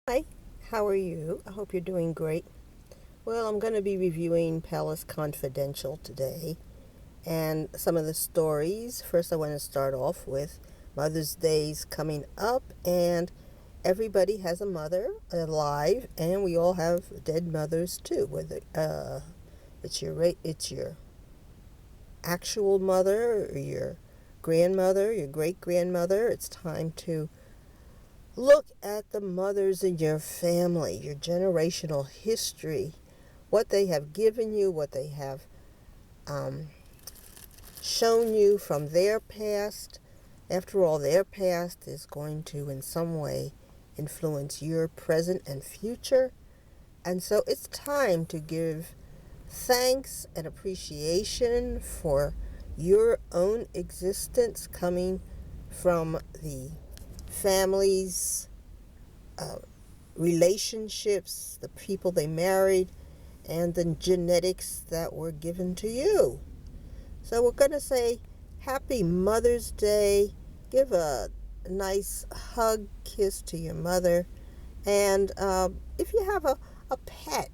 Hi, how are you? I hope you're doing great. Well, I'm going to be reviewing Palace Confidential today and some of the stories. First, I want to start off with Mother's Day's coming up, and everybody has a mother alive, and we all have dead mothers too. Whether it's your actual mother or your grandmother, your great grandmother, it's time to look at the mothers in your family, your generational history, what they have given you, what they have um, shown you from their past. After all, their past is going to, in some way, influence your present and future. And so it's time to give thanks and appreciation for your own existence coming from the families, uh, relationships, the people they married, and the genetics that were given to you. So we're going to say Happy Mother's Day. Give a nice hug, kiss to your mother. And if you have a pet,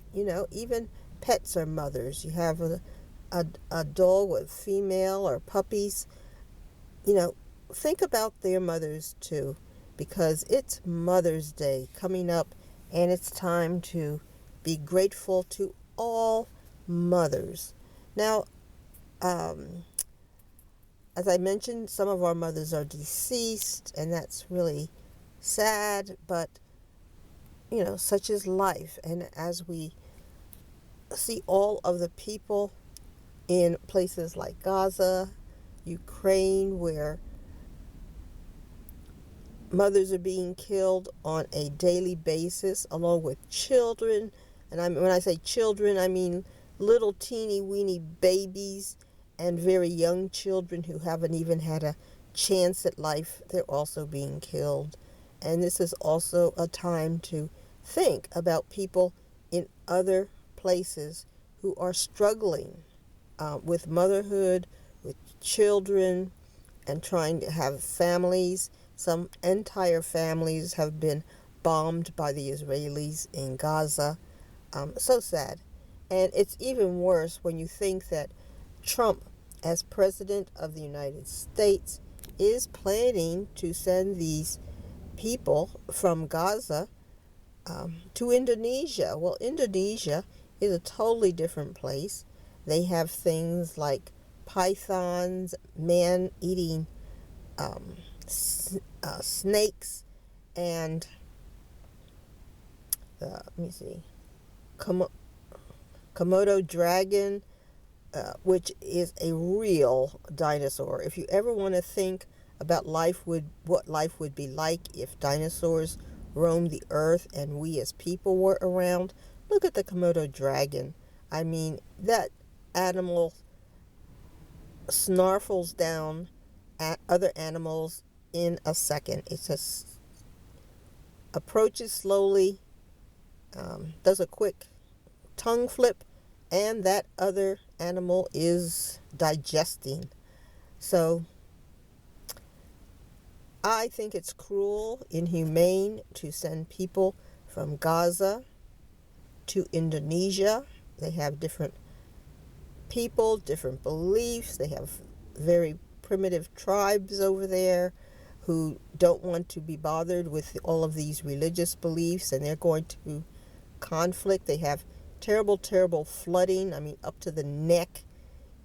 even pets are mothers. You have a dog with female or puppies, you know, think about their mothers too, because it's Mother's Day coming up, and it's time to be grateful to all mothers. Now, um, as I mentioned, some of our mothers are deceased, and that's really sad, but such is life. And as we see all of the people in places like Gaza, Ukraine, where mothers are being killed on a daily basis, along with children. And when I say children, I mean little teeny weeny babies and very young children who haven't even had a chance at life. They're also being killed. And this is also a time to think about people in other places who are struggling with motherhood, with children, and trying to have families. Some entire families have been bombed by the Israelis in Gaza. So sad. And it's even worse when you think that Trump, as President of the United States, is planning to send these people from Gaza to Indonesia. Well, Indonesia is a totally different place. They have things like pythons, man eating um, snakes, and let me see, Komo- Komodo dragon, which is a real dinosaur. If you ever want to think about what life would be like if dinosaurs roamed the earth and we as people were around, look at the Komodo dragon. I mean, that animal snarfles down at other animals in a second. It just approaches slowly, does a quick tongue flip, and that other animal is digesting. So I think it's cruel, inhumane to send people from Gaza to Indonesia. They have different people, different beliefs. They have very primitive tribes over there who don't want to be bothered with all of these religious beliefs, and they're going to conflict. They have terrible, terrible flooding. I mean, up to the neck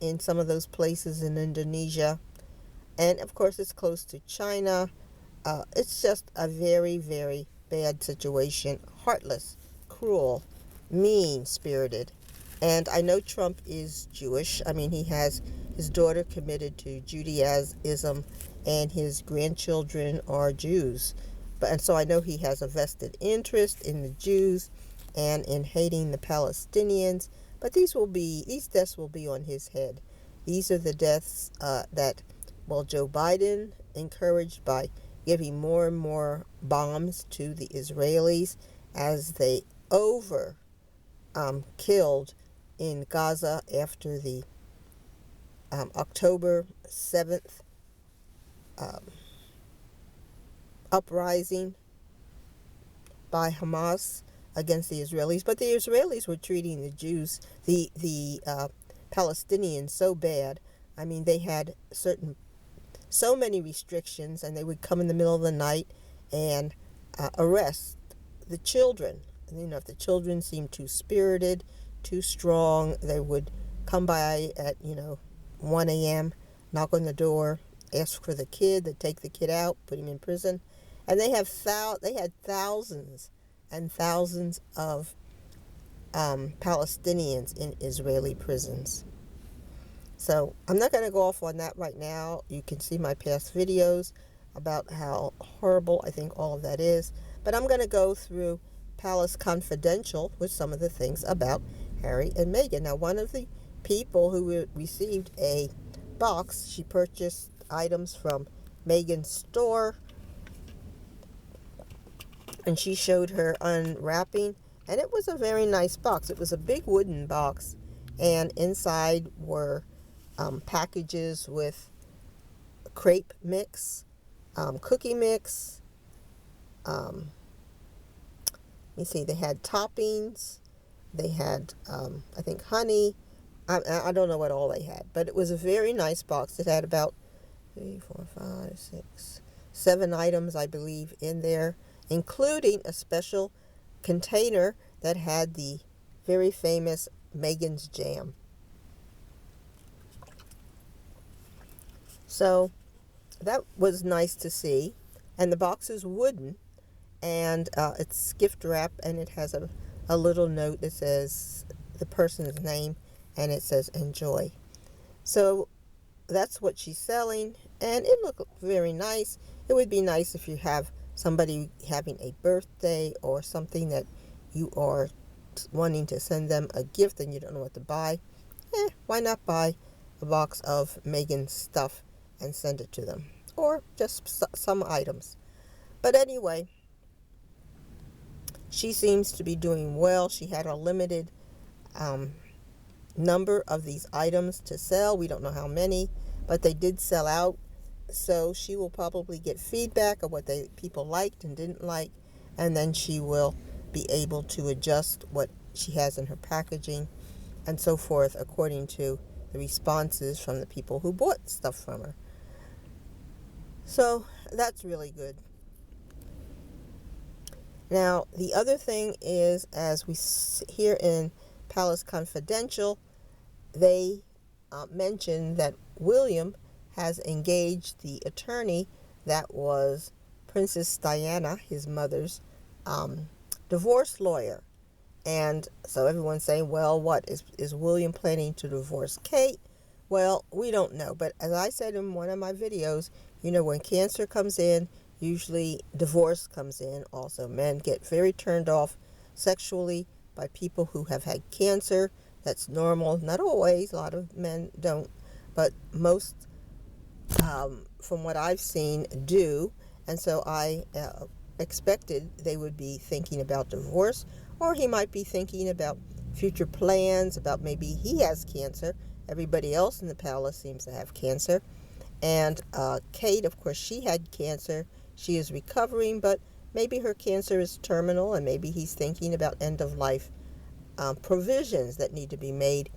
in some of those places in Indonesia. And of course, it's close to China. It's just a very, very bad situation. Heartless, cruel, mean spirited. And I know Trump is Jewish. I mean, he has his daughter committed to Judaism, and his grandchildren are Jews. And so I know he has a vested interest in the Jews and in hating the Palestinians. But these deaths will be on his head. These are the deaths that, well, Joe Biden, encouraged by giving more and more bombs to the Israelis as they over killed in Gaza after the October 7th um, uprising. by Hamas against the Israelis, but the Israelis were treating the Jews, the Palestinians, so bad. I mean, they had so many restrictions, and they would come in the middle of the night and arrest the children. You know, if the children seemed too spirited, too strong, they would come by at 1 a.m., knock on the door, ask for the kid, they'd take the kid out, put him in prison, and they had thousands and thousands of Palestinians in Israeli prisons. So I'm not going to go off on that right now. You can see my past videos about how horrible I think all of that is. But I'm going to go through Palace Confidential with some of the things about Harry and Meghan. Now, one of the people who received a box, she purchased items from Meghan's store, and she showed her unwrapping, and it was a very nice box. It was a big wooden box, and inside were packages with crepe mix, cookie mix. Let me see, they had toppings. They had, I think, honey. I don't know what all they had, but it was a very nice box. It had about 3, 4, 5, 6, 7 items, I believe, in there, including a special container that had the very famous Meghan's jam. So that was nice to see. And the box is wooden, and it's gift wrap, and it has a little note that says the person's name, and it says enjoy. So that's what she's selling, and it looked very nice. It would be nice if you have somebody having a birthday or something that you are wanting to send them a gift and you don't know what to buy. Why not buy a box of Meghan's stuff and send it to them, or just some items. But anyway, she seems to be doing well. She had a limited number of these items to sell. We don't know how many, but they did sell out. So she will probably get feedback of what people liked and didn't like, and then she will be able to adjust what she has in her packaging and so forth according to the responses from the people who bought stuff from her. So that's really good. Now, the other thing is, as we hear in Palace Confidential, they mentioned that William has engaged the attorney that was Princess Diana, his mother's divorce lawyer. And so everyone's saying, well, what is William planning to divorce Kate? Well, we don't know. But as I said in one of my videos, when cancer comes in, usually divorce comes in also. Men get very turned off sexually by people who have had cancer. That's normal. Not always. A lot of men don't. But most, from what I've seen, do. And so I expected they would be thinking about divorce, or he might be thinking about future plans, about maybe he has cancer. Everybody else in the palace seems to have cancer. And Kate, of course, she had cancer. She is recovering, but maybe her cancer is terminal, and maybe he's thinking about end-of-life provisions that need to be made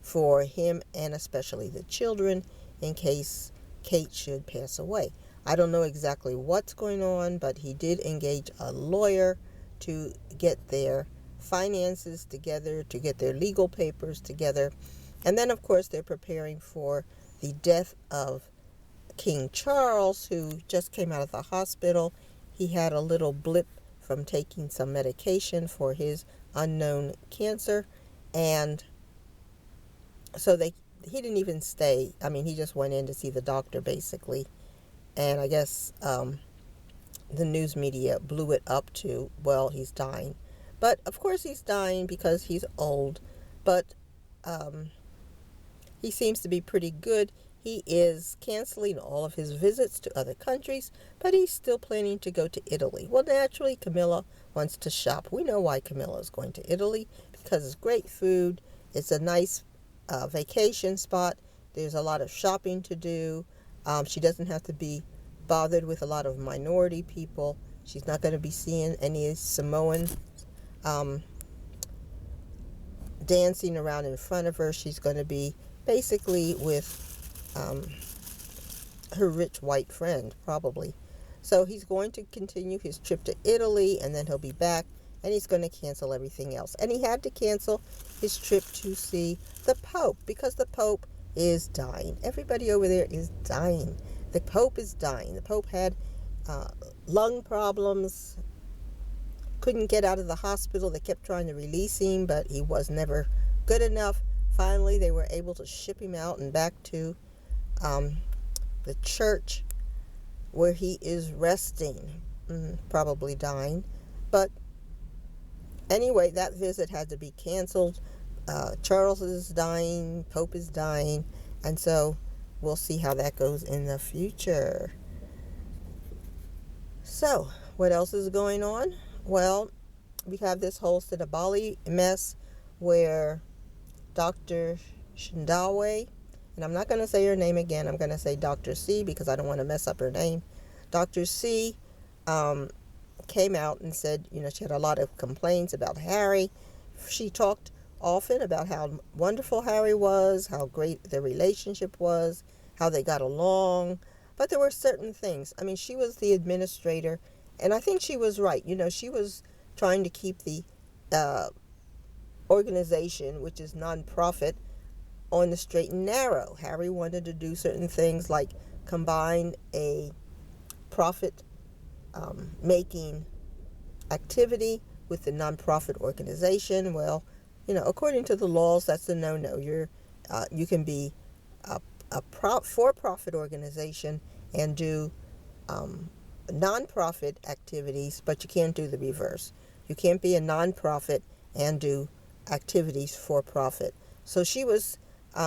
for him and especially the children in case Kate should pass away. I don't know exactly what's going on, but he did engage a lawyer to get their finances together, to get their legal papers together. And then, of course, they're preparing for the death of King Charles, who just came out of the hospital. He had a little blip from taking some medication for his unknown cancer, and so he didn't even stay. I mean, he just went in to see the doctor, basically, and I guess the news media blew it up to, well, he's dying. But, of course, he's dying because he's old, but he seems to be pretty good. He is canceling all of his visits to other countries, but he's still planning to go to Italy. Well, naturally, Camilla wants to shop. We know why Camilla is going to Italy, because it's great food. It's a nice vacation spot. There's a lot of shopping to do. She doesn't have to be bothered with a lot of minority people She's not going to be seeing any Samoan um, dancing around in front of her. She's going to be basically with um, her rich white friend, probably. So he's going to continue his trip to Italy, and then he'll be back, and he's going to cancel everything else. And he had to cancel his trip to see the Pope because the Pope is dying. Everybody over there is dying. The Pope is dying. The Pope had uh, lung problems, couldn't get out of the hospital. They kept trying to release him, but he was never good enough. Finally, they were able to ship him out and back to the church where he is resting, probably dying. But anyway, that visit had to be canceled. Charles is dying, Pope is dying, and so we'll see how that goes in the future. So, what else is going on? Well, we have this whole Sinabali mess where Dr. Shindawe, and I'm not going to say her name again, I'm going to say Dr. C because I don't want to mess up her name. Dr. C came out and said, she had a lot of complaints about Harry. She talked often about how wonderful Harry was, how great their relationship was, how they got along. But there were certain things. I mean, she was the administrator, and I think she was right. She was trying to keep the organization, which is non-profit, on the straight and narrow. Harry wanted to do certain things like combine a profit making activity with the nonprofit organization. Well, according to the laws, that's a no-no. You can be a for-profit organization and do nonprofit activities, but you can't do the reverse. You can't be a nonprofit and do activities for profit. So she was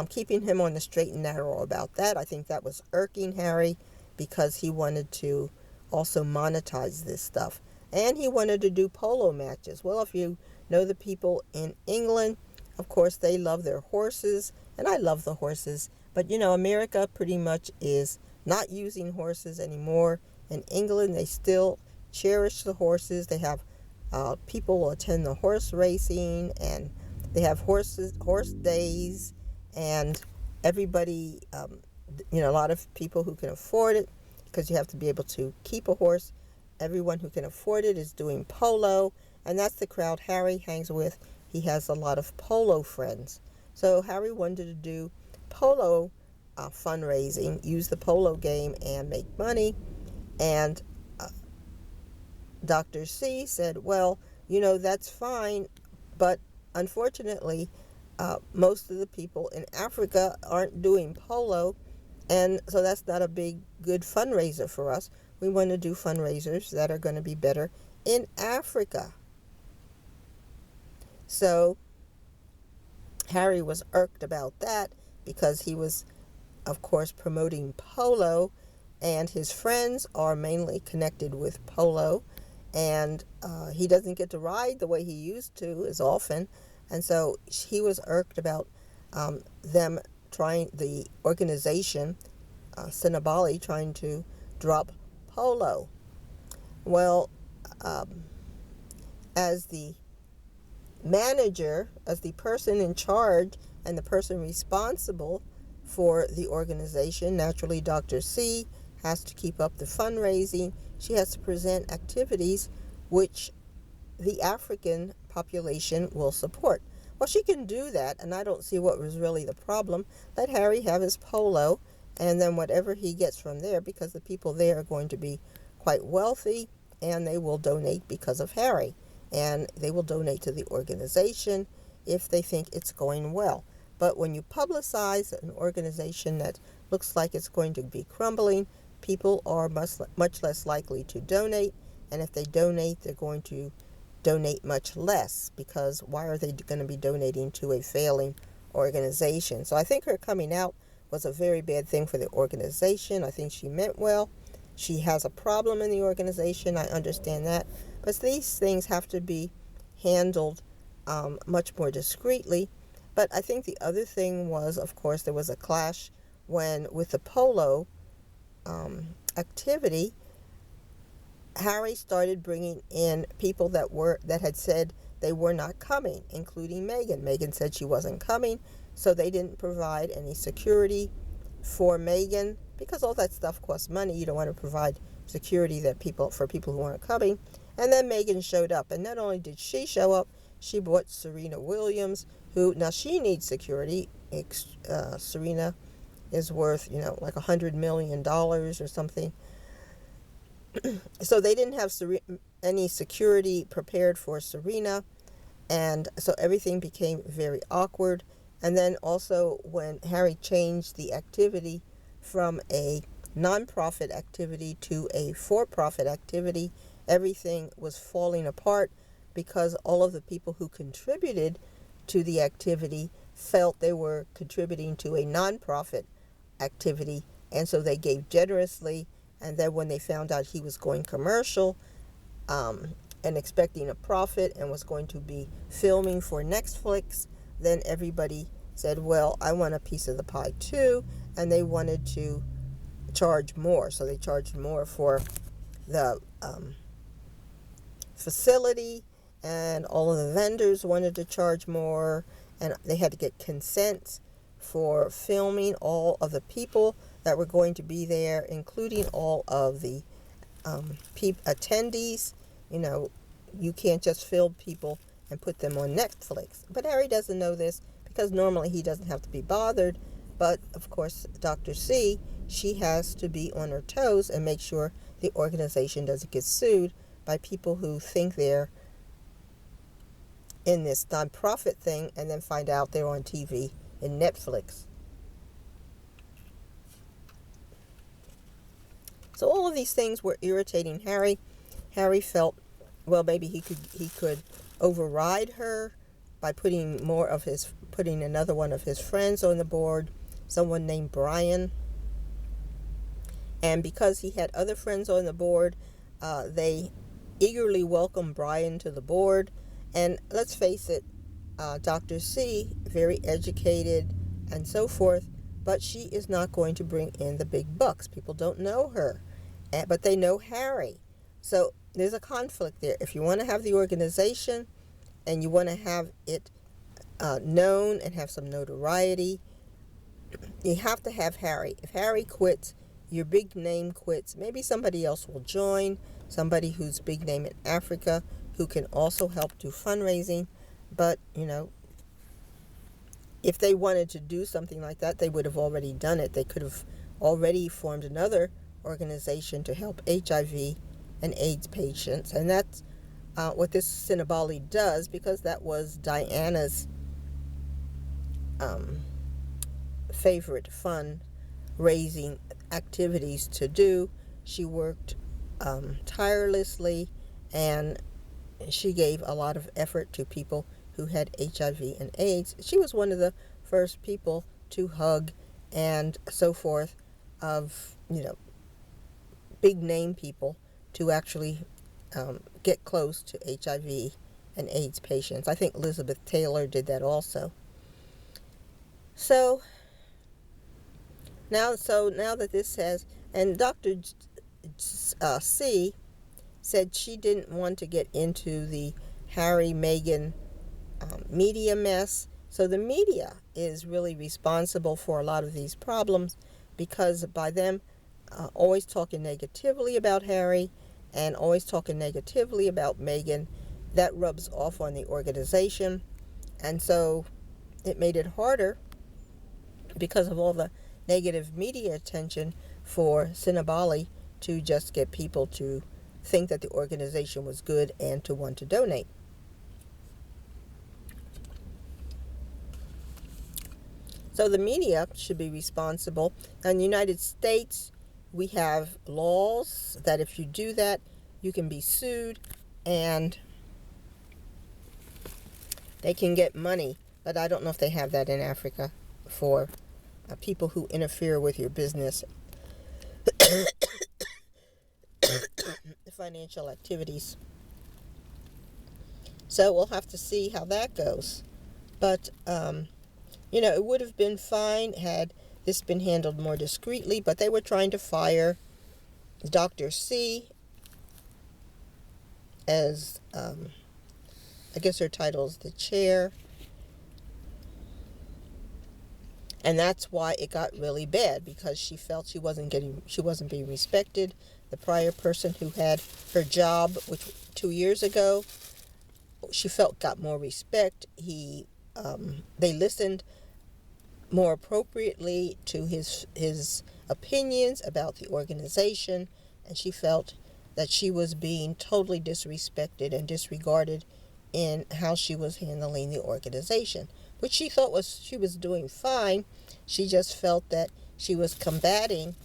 keeping him on the straight and narrow about that. I think that was irking Harry because he wanted to also monetize this stuff. And he wanted to do polo matches. Well, if you know the people in England, of course, they love their horses, and I love the horses. But, America pretty much is not using horses anymore. In England, they still cherish the horses. They have people attend the horse racing, and they have horse days, and everybody, a lot of people who can afford it, because you have to be able to keep a horse. Everyone who can afford it is doing polo, and that's the crowd Harry hangs with. He has a lot of polo friends. So Harry wanted to do polo fundraising, use the polo game and make money. And Dr. C said, well, that's fine, but unfortunately, most of the people in Africa aren't doing polo, and so that's not a good fundraiser for us. We want to do fundraisers that are going to be better in Africa. So Harry was irked about that because he was, of course, promoting polo, and his friends are mainly connected with polo, and he doesn't get to ride the way he used to as often, and so he was irked about the organization, Sinabali, trying to drop polo. Well, as the manager, as the person in charge and the person responsible for the organization, naturally Dr. C has to keep up the fundraising. She has to present activities which the African population will support. Well, she can do that, and I don't see what was really the problem. Let Harry have his polo, and then whatever he gets from there, because the people there are going to be quite wealthy, and they will donate because of Harry. And they will donate to the organization if they think it's going well. But when you publicize an organization that looks like it's going to be crumbling, people are much less likely to donate. And if they donate, they're going to donate much less, because why are they going to be donating to a failing organization? So I think her coming out was a very bad thing for the organization. I think she meant well. She has a problem in the organization. I understand that. But these things have to be handled much more discreetly. But I think the other thing was, of course, there was a clash with the polo activity. Harry started bringing in people that had said they were not coming, including Meghan. Meghan said she wasn't coming, so they didn't provide any security for Meghan because all that stuff costs money. You don't want to provide security for people who aren't coming. And then Meghan showed up, and not only did she show up, she brought Serena Williams, who now she needs security. Serena is worth like $100 million or something. So they didn't have any security prepared for Serena, and so everything became very awkward. And then also when Harry changed the activity from a non-profit activity to a for-profit activity, everything was falling apart because all of the people who contributed to the activity felt they were contributing to a non-profit activity, and so they gave generously. And then when they found out he was going commercial and expecting a profit and was going to be filming for Netflix, then everybody said, well, I want a piece of the pie too, and they wanted to charge more. So they charged more for the facility, and all of the vendors wanted to charge more, and they had to get consent for filming all of the people that were going to be there, including all of the attendees. You can't just film people and put them on Netflix. But Harry doesn't know this because normally he doesn't have to be bothered. But, of course, Dr. C, she has to be on her toes and make sure the organization doesn't get sued by people who think they're in this nonprofit thing and then find out they're on TV in Netflix. So all of these things were irritating Harry. Harry felt, well, maybe he could override her by putting another one of his friends on the board, someone named Brian. And because he had other friends on the board, they eagerly welcomed Brian to the board. And let's face it, Dr. C, very educated and so forth, but she is not going to bring in the big bucks. People don't know her, but they know Harry. So there's a conflict there. If you want to have the organization and you want to have it known and have some notoriety, you have to have Harry. If Harry quits, your big name quits. Maybe somebody else will join, somebody who's big name in Africa who can also help do fundraising. But, if they wanted to do something like that, they would have already done it. They could have already formed another organization to help HIV and AIDS patients. And that's what this Cinebali does, because that was Diana's favorite fundraising activities to do. She worked tirelessly, and she gave a lot of effort to people who had HIV and AIDS. She was one of the first people to hug and so forth of, big name people to actually get close to HIV and AIDS patients. I think Elizabeth Taylor did that also. So now that this has, and Dr. C said she didn't want to get into the Harry, Meghan media mess. So the media is really responsible for a lot of these problems, because by them always talking negatively about Harry and always talking negatively about Meghan, that rubs off on the organization. And so it made it harder, because of all the negative media attention, for Cinebali to just get people to think that the organization was good and to want to donate. So the media should be responsible. In the United States, we have laws that if you do that, you can be sued and they can get money. But I don't know if they have that in Africa for people who interfere with your business financial activities. So we'll have to see how that goes. But it would have been fine had this been handled more discreetly, but they were trying to fire Dr. C as, I guess her title is the chair. And that's why it got really bad, because she felt she wasn't being respected. The prior person who had her job, which 2 years ago, she felt got more respect. They listened more appropriately to his opinions about the organization, and she felt that she was being totally disrespected and disregarded in how she was handling the organization, which she thought she was doing fine. She just felt that she was combating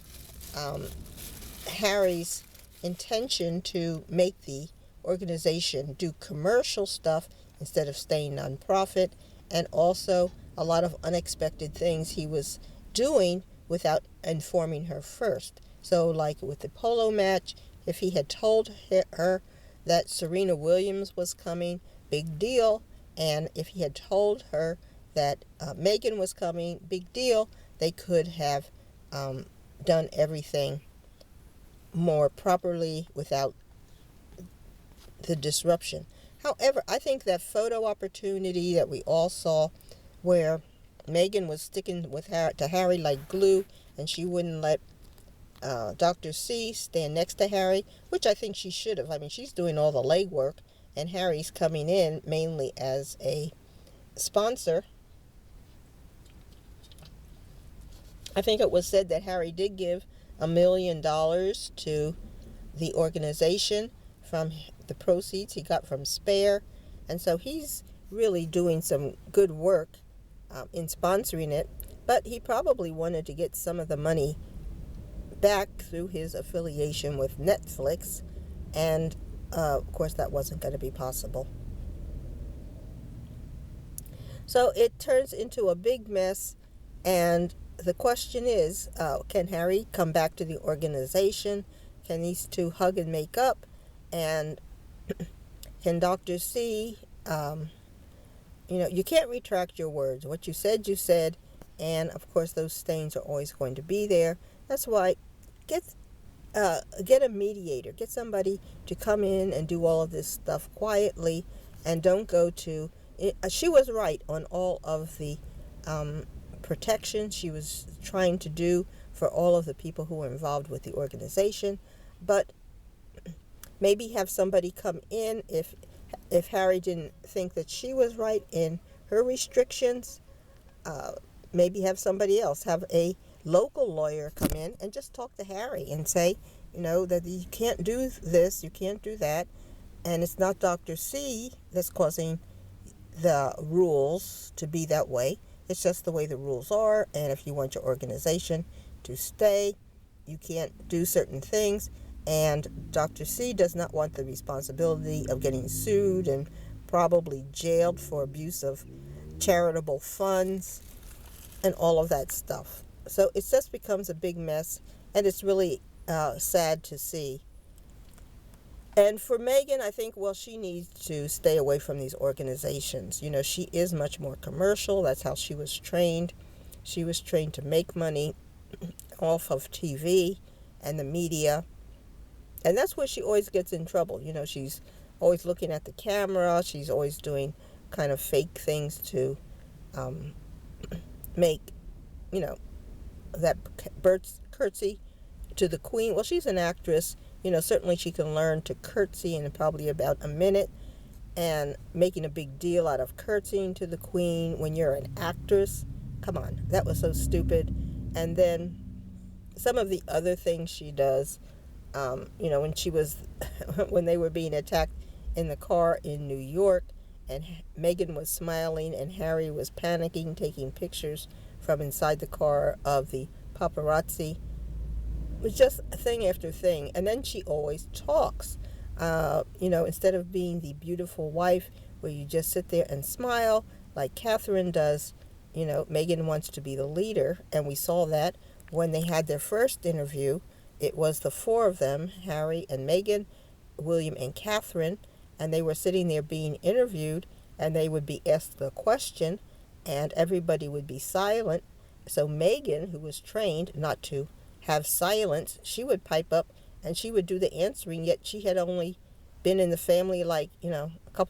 Harry's intention to make the organization do commercial stuff instead of staying nonprofit, and also a lot of unexpected things he was doing without informing her first. So like with the polo match, if he had told her that Serena Williams was coming, big deal. And if he had told her that Meghan was coming, big deal. They could have done everything more properly without the disruption. However, I think that photo opportunity that we all saw, where Meghan was sticking to Harry like glue, and she wouldn't let Dr. C stand next to Harry, which I think she should have. I mean, she's doing all the legwork, and Harry's coming in mainly as a sponsor. I think it was said that Harry did give $1 million to the organization from the proceeds he got from Spare. And so he's really doing some good work in sponsoring it. But he probably wanted to get some of the money back through his affiliation with Netflix. And of course, that wasn't going to be possible. So it turns into a big mess. And the question is, can Harry come back to the organization? Can these two hug and make up? And can Dr. C, you can't retract your words. What you said, you said. And of course, those stains are always going to be there. That's why get a mediator. Get somebody to come in and do all of this stuff quietly, and don't go to... She was right on all of the protection she was trying to do for all of the people who were involved with the organization, but maybe have somebody come in if Harry didn't think that she was right in her restrictions. Maybe have somebody else, have a local lawyer come in and just talk to Harry and say, that you can't do this, you can't do that, and it's not Dr. C that's causing the rules to be that way. It's just the way the rules are, and if you want your organization to stay, you can't do certain things, and Dr. C does not want the responsibility of getting sued and probably jailed for abuse of charitable funds and all of that stuff. So it just becomes a big mess, and it's really sad to see. And for Meghan, I think, she needs to stay away from these organizations. She is much more commercial. That's how she was trained. She was trained to make money off of TV and the media. And that's where she always gets in trouble. She's always looking at the camera. She's always doing kind of fake things to make, that curtsy to the Queen. Well, she's an actress. Certainly she can learn to curtsy in probably about a minute, and making a big deal out of curtsying to the Queen when you're an actress. Come on, that was so stupid. And then some of the other things she does, when she was, when they were being attacked in the car in New York, and Meghan was smiling and Harry was panicking, taking pictures from inside the car of the paparazzi. It was just thing after thing. And then she always talks, instead of being the beautiful wife where you just sit there and smile like Catherine does. Meghan wants to be the leader, and we saw that when they had their first interview. It was the four of them, Harry and Meghan, William and Catherine, and they were sitting there being interviewed, and they would be asked a question, and everybody would be silent. So Meghan, who was trained not to have silence, she would pipe up and she would do the answering, yet she had only been in the family like, a couple